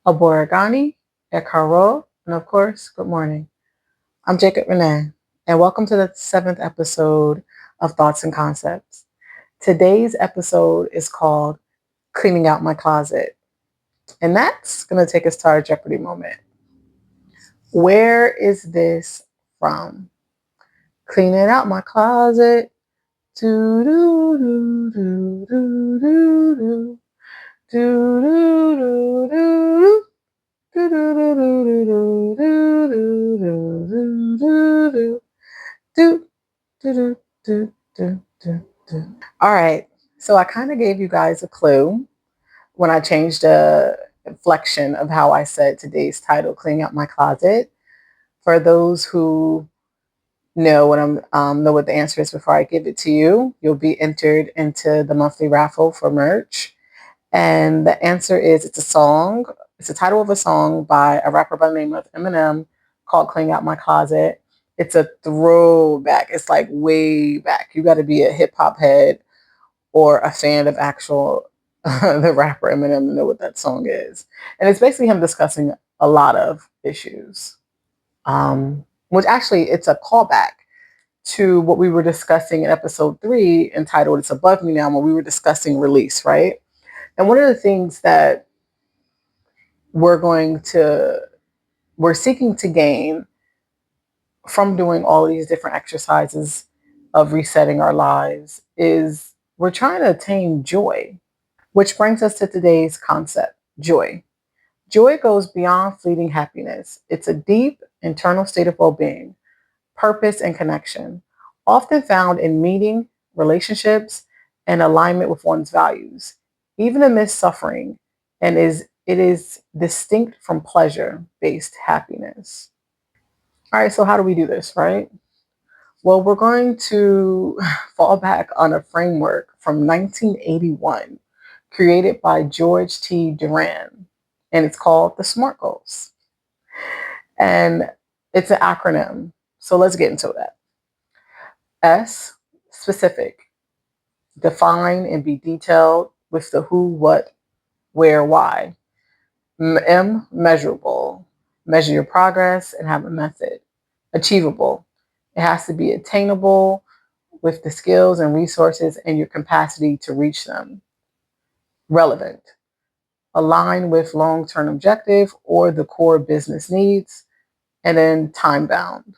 Aborigani, Ekaro, and of course, good morning. I'm Jacob Renee, and welcome to the seventh episode of Thoughts and Concepts. Today's episode is called Cleaning Out My Closet, and that's going to take us to our Jeopardy moment. Where is this from? Cleaning out my closet. Do do do do do do do do do do. All right. So I kind of gave you guys a clue when I changed the inflection of how I said today's title, Cleaning Out My Closet. For those who know what the answer is before I give it to you, you'll be entered into the monthly raffle for merch. And the answer is it's a song. It's the title of a song by a rapper by the name of Eminem called Clean Out My Closet. It's a throwback. It's like way back. You got to be a hip hop head or a fan of actual the rapper Eminem to know what that song is. And it's basically him discussing a lot of issues. Which actually it's a callback to what we were discussing in episode 3 entitled It's Above Me Now, when we were discussing release, right? And one of the things that we're seeking to gain from doing all these different exercises of resetting our lives is we're trying to attain joy, which brings us to today's concept, joy. Joy goes beyond fleeting happiness. It's a deep internal state of well-being, purpose, and connection, often found in meeting, relationships, and alignment with one's values, even amidst suffering, and it is distinct from pleasure-based happiness. All right, so how do we do this, right? Well, we're going to fall back on a framework from 1981 created by George T. Duran, and it's called the SMART Goals. And it's an acronym. So let's get into that. S, specific. Define and be detailed with the who, what, where, why. M, measurable. Measure your progress and have a method. Achievable. It has to be attainable with the skills and resources and your capacity to reach them. Relevant. Align with long-term objective or the core business needs. And then time bound.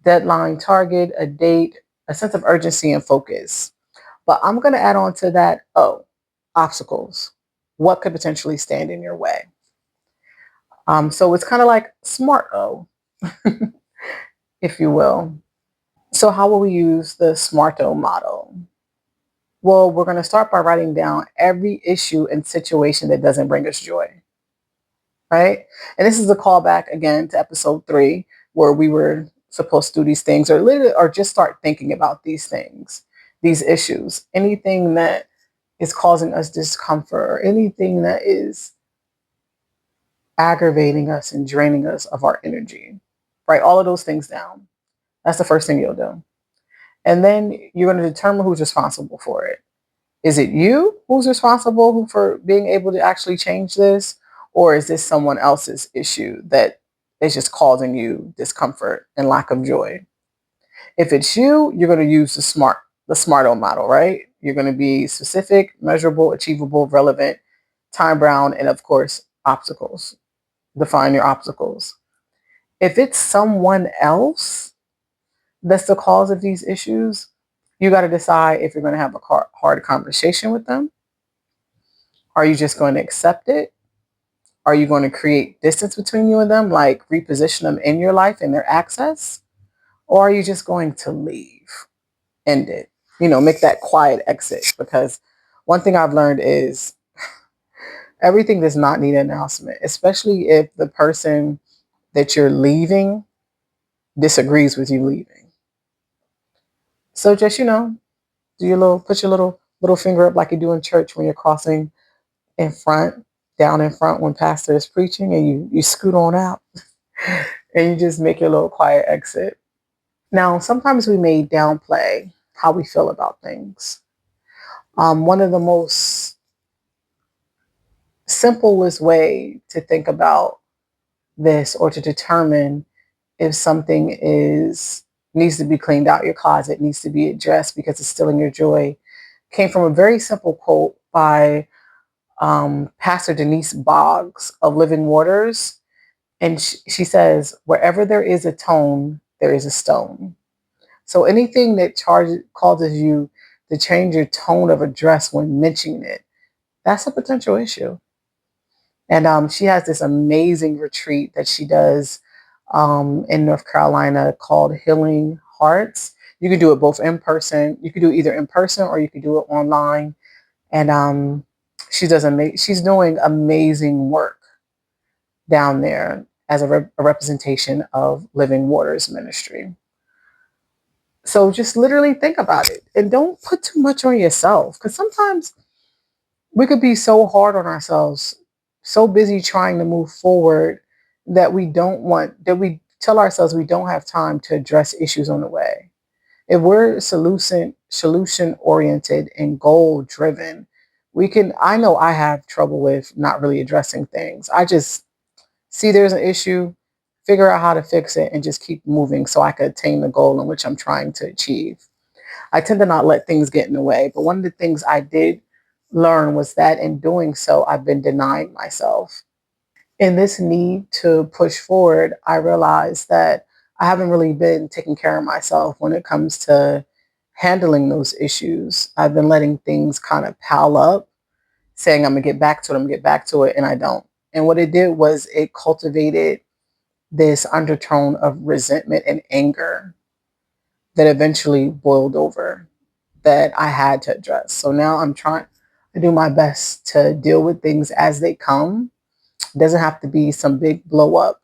Deadline, target, a date, a sense of urgency and focus. But I'm going to add on to that, obstacles. What could potentially stand in your way? So it's kind of like SMART O, if you will. So how will we use the SMART O model? Well, we're going to start by writing down every issue and situation that doesn't bring us joy, right? And this is a callback again to episode 3, where we were supposed to do these things or just start thinking about these things, these issues, anything that is causing us discomfort or anything that is aggravating us and draining us of our energy. Write all of those things down. That's the first thing you'll do. And then you're going to determine who's responsible for it. Is it you who's responsible for being able to actually change this? Or is this someone else's issue that is just causing you discomfort and lack of joy? If it's you, you're going to use the SMART-O model, right? You're going to be specific, measurable, achievable, relevant, time bound, and of course, obstacles. Define your obstacles. If it's someone else that's the cause of these issues, you got to decide if you're going to have a hard conversation with them. Are you just going to accept it? Are you going to create distance between you and them, like reposition them in your life and their access? Or are you just going to leave, end it, make that quiet exit? Because one thing I've learned is everything does not need an announcement, especially if the person that you're leaving disagrees with you leaving. So just, put your little finger up like you do in church when you're crossing down in front when pastor is preaching, and you scoot on out and you just make your little quiet exit. Now, sometimes we may downplay how we feel about things. One of the most simplest way to think about this or to determine if something is needs to be cleaned out your closet, needs to be addressed because it's stealing your joy, came from a very simple quote by Pastor Denise Boggs of Living Waters. And she says, wherever there is a tone, there is a stone. So anything that causes you to change your tone of address when mentioning it, that's a potential issue. And she has this amazing retreat that she does in North Carolina called Healing Hearts. You can do it both in person. You can do it either in person or you can do it online. And she's doing amazing work down there as a representation of Living Waters Ministry. So just literally think about it and don't put too much on yourself, because sometimes we could be so hard on ourselves, so busy trying to move forward that we tell ourselves we don't have time to address issues on the way. If we're solution oriented and goal driven, I know I have trouble with not really addressing things. I just see there's an issue, figure out how to fix it, and just keep moving so I can attain the goal in which I'm trying to achieve. I tend to not let things get in the way. But one of the things I did learn was that in doing so, I've been denying myself. In this need to push forward, I realized that I haven't really been taking care of myself when it comes to handling those issues. I've been letting things kind of pile up, saying I'm gonna get back to it, I'm gonna get back to it, and I don't. And what it did was it cultivated this undertone of resentment and anger that eventually boiled over, that I had to address. So now I'm trying to do my best to deal with things as they come. It doesn't have to be some big blow up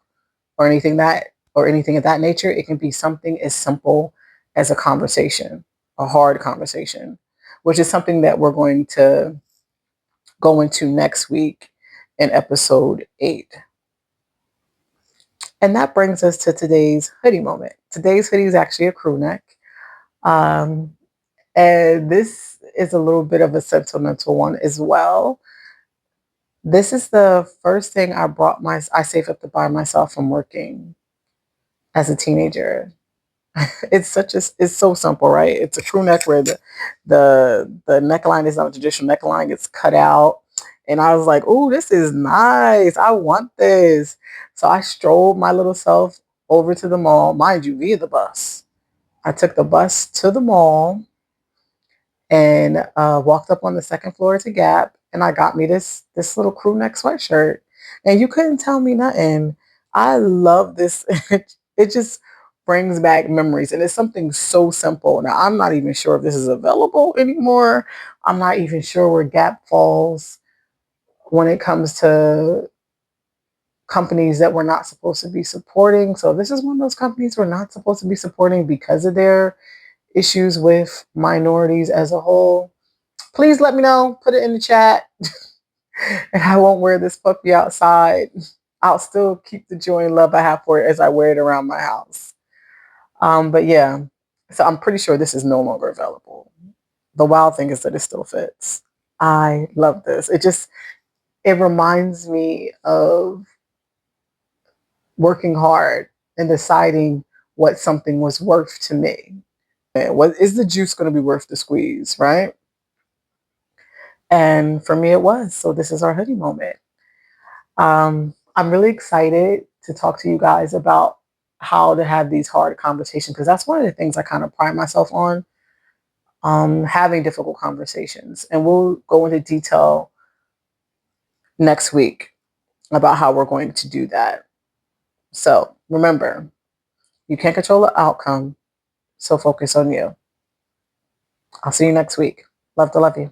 or anything of that nature. It can be something as simple as a conversation, a hard conversation, which is something that we're going to go into next week in episode 8. And that brings us to today's hoodie moment. Today's hoodie is actually a crew neck. Um, and this is a little bit of a sentimental one as well. This is the first thing I saved up to buy myself from working as a teenager. It's so simple, right? It's a crew neck where the neckline is not a traditional neckline, it's cut out. And I was like, oh, this is nice. I want this. So I strolled my little self over to the mall, mind you, via the bus. I took the bus to the mall and walked up on the second floor to Gap, and I got me this little crew neck sweatshirt, and you couldn't tell me nothing. I love this. It just brings back memories, and it's something so simple. Now I'm not even sure if this is available anymore. I'm not even sure where Gap falls when it comes to companies that we're not supposed to be supporting. So this is one of those companies we're not supposed to be supporting because of their issues with minorities as a whole. Please let me know. Put it in the chat. And I won't wear this puppy outside. I'll still keep the joy and love I have for it as I wear it around my house. But yeah, so I'm pretty sure this is no longer available. The wild thing is that it still fits. I love this. It reminds me of working hard and deciding what something was worth to me. And what is the juice going to be worth the squeeze, right? And for me, it was. So this is our hoodie moment. I'm really excited to talk to you guys about how to have these hard conversations, because that's one of the things I kind of pride myself on, having difficult conversations. And we'll go into detail next week about how we're going to do that. So remember, you can't control the outcome, so focus on you. I'll see you next week. Love to love you.